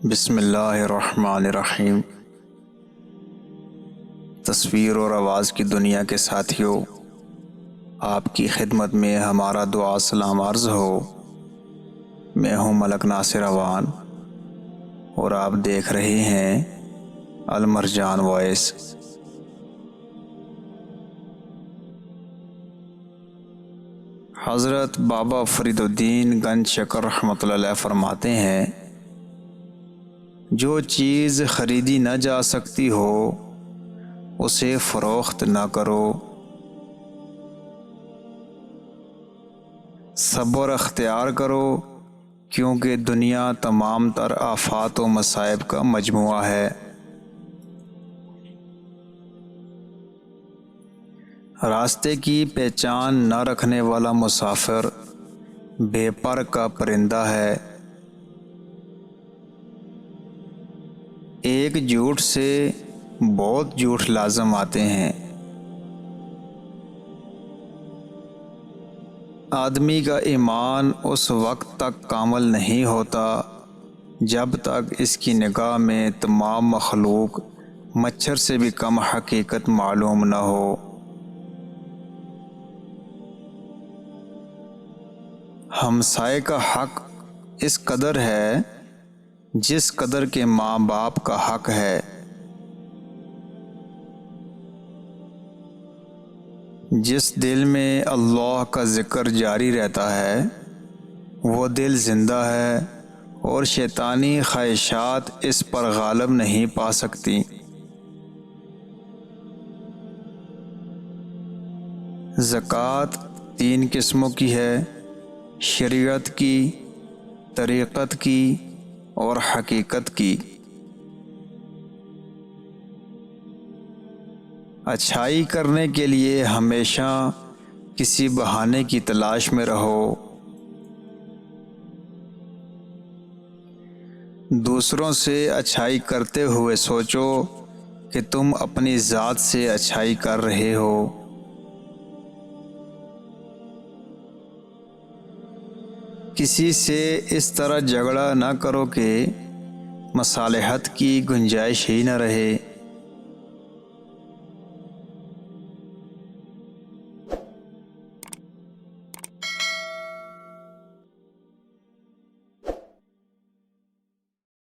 بسم اللہ الرحمن الرحیم۔ تصویر اور آواز کی دنیا کے ساتھیوں، آپ کی خدمت میں ہمارا دعا سلام عرض ہو۔ میں ہوں ملک ناصر اوان اور آپ دیکھ رہے ہیں المرجان وائس۔ حضرت بابا فرید الدین گنج شکر رحمۃ اللہ علیہ فرماتے ہیں، جو چیز خریدی نہ جا سکتی ہو اسے فروخت نہ کرو۔ صبر اختیار کرو، کیونکہ دنیا تمام تر آفات و مصائب کا مجموعہ ہے۔ راستے کی پہچان نہ رکھنے والا مسافر بے پر کا پرندہ ہے۔ ایک جھوٹ سے بہت جھوٹ لازم آتے ہیں۔ آدمی کا ایمان اس وقت تک کامل نہیں ہوتا جب تک اس کی نگاہ میں تمام مخلوق مچھر سے بھی کم حقیقت معلوم نہ ہو۔ ہمسائے کا حق اس قدر ہے جس قدر کے ماں باپ کا حق ہے۔ جس دل میں اللہ کا ذکر جاری رہتا ہے وہ دل زندہ ہے اور شیطانی خواہشات اس پر غالب نہیں پا سکتی۔ زکوٰۃ 3 قسموں کی ہے: شریعت کی، طریقت کی اور حقیقت کی۔ اچھائی کرنے کے لیے ہمیشہ کسی بہانے کی تلاش میں رہو۔ دوسروں سے اچھائی کرتے ہوئے سوچو کہ تم اپنی ذات سے اچھائی کر رہے ہو۔ کسی سے اس طرح جھگڑا نہ کرو کہ مصالحت کی گنجائش ہی نہ رہے۔